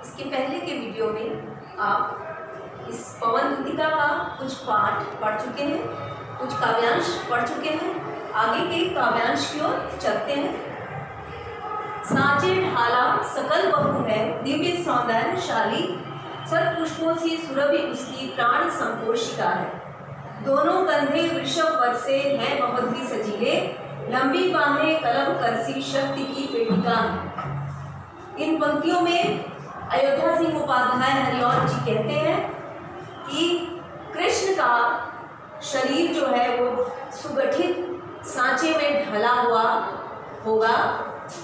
इसके पहले के वीडियो में आप इस पवन दूतिका का कुछ पाठ पढ़ चुके हैं, कुछ काव्यांश पढ़ चुके हैं। आगे के काव्यांश की ओर चलते हैं। सांचे ढाला सकल बहु है, दिव्य सौंदर्यशाली, सत पुष्पों से सुरभि उसकी प्राण संपोषिका है। दोनों कंधे वृषभ पर से हैं बहुत ही सजीले, लंबी बाहें कलम करसी शक्ति की पेटिका। इन पंक्तियों में अयोध्या सिंह उपाध्याय हरिऔध जी कहते हैं कि कृष्ण का शरीर जो है वो सुगठित सांचे में ढला हुआ होगा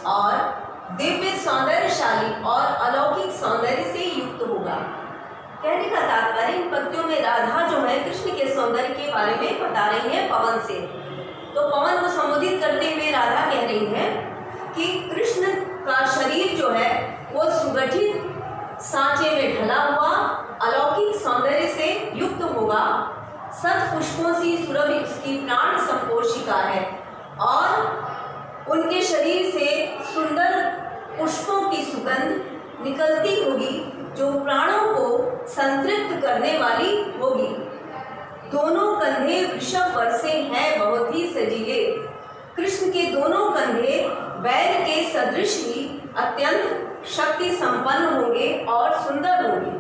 और दिव्य सौंदर्यशाली और अलौकिक सौंदर्य से युक्त होगा। कहने का तात्पर्य इन पंक्तियों में राधा जो है कृष्ण के सौंदर्य के बारे में बता रही है पवन से। तो पवन को संबोधित करते हुए राधा कह रही है कि कृष्ण का शरीर जो है वो सुगठित सांचे में ढला हुआ अलौकिक सौंदर्य से युक्त होगा। सत पुष्पों से सुरभि उसकी प्राण संपोषिका है और उनके शरीर से सुंदर पुष्पों की सुगंध निकलती होगी जो प्राणों को संतृप्त करने वाली होगी। दोनों कंधे वृषभ पर से हैं बहुत ही सजीले। कृष्ण के दोनों कंधे बैल के सदृश ही अत्यंत शक्ति संपन्न होंगे और सुंदर होंगे।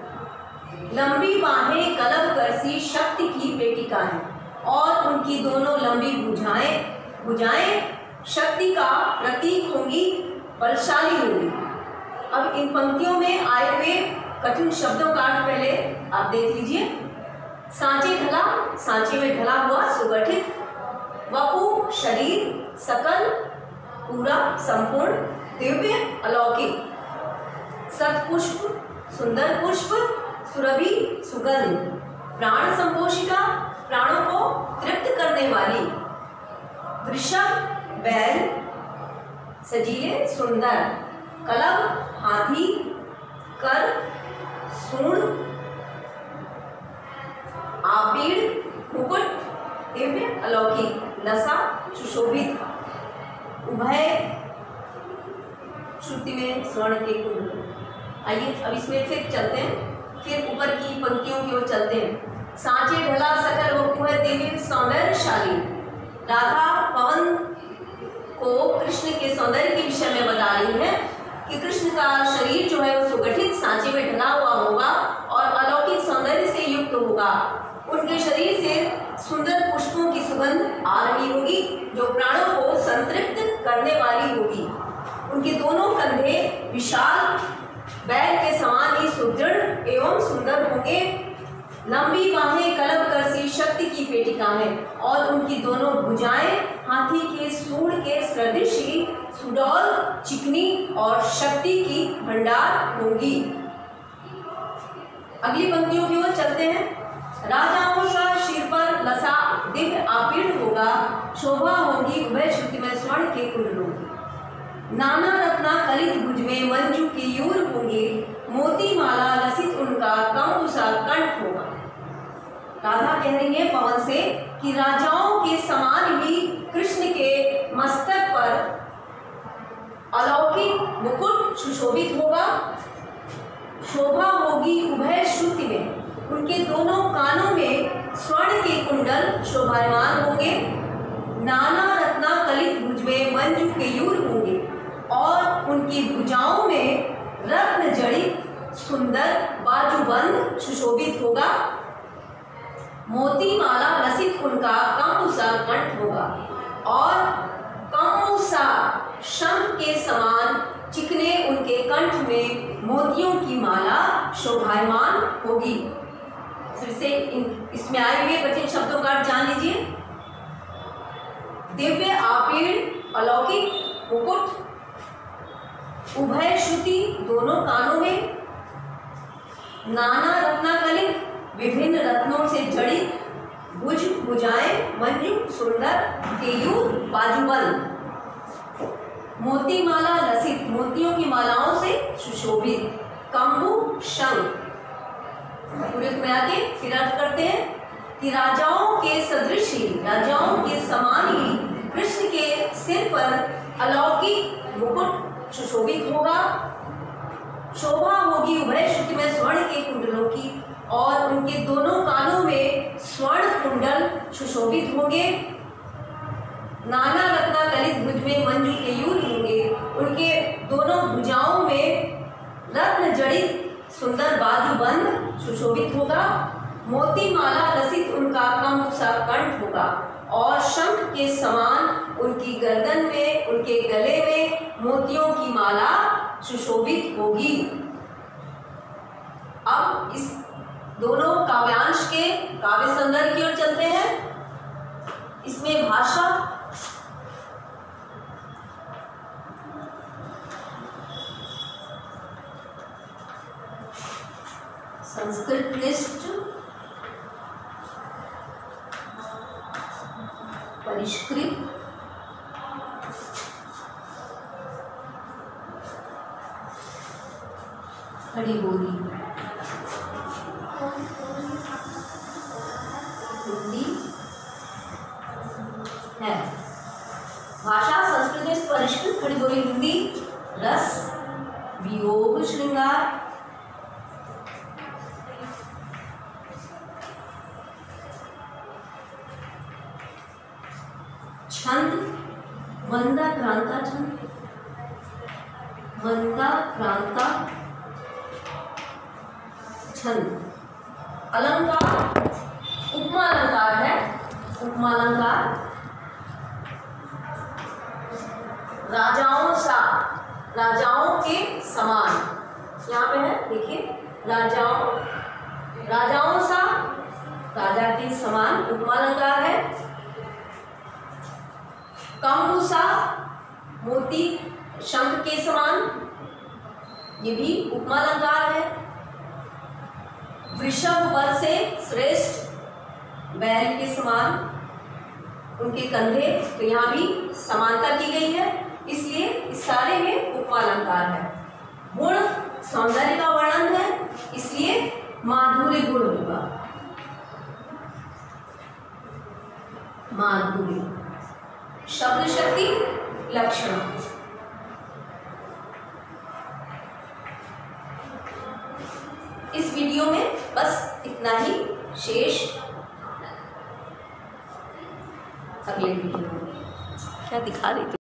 लंबी बाहें कलम करसी शक्ति की पेटिका है और उनकी दोनों लंबी भुजाएं शक्ति का प्रतीक होंगी, बलशाली होंगी। अब इन पंक्तियों में आए हुए कठिन शब्दों का अर्थ पहले आप देख लीजिए। सांचे ढला, सांचे में ढला हुआ सुगठित, वपु शरीर, सकल पूरा संपूर्ण, दिव्य अलौकिक, सतपुष्प सुंदर पुष्प, सुरभि सुगंध, प्राण संपोषिका प्राणों को तृप्त करने वाली, वृषभ बैल सजीले सुंदर, कलम हाथी, कर सूंड, आपीड़ मुकुट, दिव्य अलौकिक, लसा सुशोभित, उभय श्रुति में स्वर्ण के कुंड। आइए अब इसमें फिर चलते हैं, फिर ऊपर की पंक्तियों की ओर चलते हैं। सांचे ढला सकल वपु है, दिव्य सौंदर्यशाली। राधा पवन को कृष्ण के सौंदर्य के विषय में बता रही है कि कृष्ण का शरीर जो है वो सुगठित सांचे में ढला हुआ होगा और अलौकिक सौंदर्य से युक्त होगा। उनके शरीर से सुंदर पुष्पों की सुगंध आ रही होगी जो प्राणों को संतृप्त करने वाली होगी। उनके दोनों कंधे विशाल बैल के समान ही सुदृढ़ एवं सुंदर होंगे। लंबी बाहें कलम करसी शक्ति की पेटिका है और उनकी दोनों भुजाएं हाथी के सूंड के सदृश ही सुडौल, चिकनी और शक्ति की भंडार होंगी। अगली पंक्तियों की ओर चलते हैं। राजाओं का शिर पर लसा दिव्य आपीड़ होगा, शोभा होगी उभय श्रुति में स्वर्ण के कुंडलों की। नाना रत्ना कलित भुज में मंजू के यूर होंगे, मोती माला लसित उनका कंकुसा कंठ होगा। राधा कह रही है पवन से कि राजाओं के समान ही कृष्ण के मस्तक पर अलौकिक मुकुट सुशोभित होगा, शोभा होगी उभय श्रुति में। उनके दोनों कानों में स्वर्ण के कुंडल शोभायमान होंगे। नाना रत्ना कलित भुज में मंजू के यूर होंगे और उनकी भुजाओं में रत्न जड़ित सुंदर बाजूबंद सुशोभित होगा। मोती माला लसित उनका कंकुसा कंठ होगा और कंकुसा शंख के समान चिकने उनके कंठ में मोतियों की माला शोभायमान होगी। फिर से इसमें आए हुए कठिन शब्दों का अर्थ जान लीजिए। दिव्य आपीड़ अलौकिक मुकुट, उभय श्रुति दोनों कानों में, नाना रत्नाकलित विभिन्न रत्नों से जड़ित, भुज भुजाएं मंजू सुंदर, केयूर बाजूबंद, मोती माला लसित मोतियों की मालाओं से सुशोभित, कंबु शंख। पूरे में आके फिर अर्थ करते हैं कि राजाओं के सदृश ही, राजाओं के समान ही कृष्ण के सिर पर अलौकिक मुकुट सुशोभित होगा। शोभा होगी उभय श्रुति में स्वर्ण के कुंडलों की, और उनके दोनों कानों में स्वर्ण कुंडल सुशोभित होंगे। नाना रत्ना ललित भुज में मंजू केयूर होंगे, उनके दोनों भुजाओं में रत्न जड़ित सुंदर बाजूबंद सुशोभित होगा। मोती माला लसित उनका कमसा कंठ होगा, और शंख के समान उनकी गर्दन में, उनके गले में मोतियों की माला सुशोभित होगी। अब इस दोनों काव्यांश के काव्य सौंदर्य की ओर चलते हैं। इसमें भाषा, संस्कृतनिष्ठ, परिष्कृत, खड़ी बोली, हिंदी है। भाषा संस्कृत, परिष्कृत, खड़ी बोली, हिंदी। रस, वियोग, श्रृंगार। छंद, वंदा क्रांता छंद, वंदा क्रांता छंद। अलंकार, उपमा अलंकार है, उपमा अलंकार। राजाओं सा, राजाओं के समान, यहाँ पे है देखिए, राजाओं, राजाओं सा, राजा के समान, उपमा अलंकार है। कंबुसा, मोती शंख के समान, ये भी उपमा अलंकार है। वृषभ वर से श्रेष्ठ, बैल के समान उनके कंधे, तो यहाँ भी समानता की गई है, इसलिए इस सारे में उपमा अलंकार है। गुण, सौंदर्य का वर्णन है, इसलिए माधुर्य गुण होगा, माधुर्य। शब्द शक्ति, लक्षण। इस वीडियो में बस इतना ही, शेष अगले वीडियो में। क्या दिखा रही थी?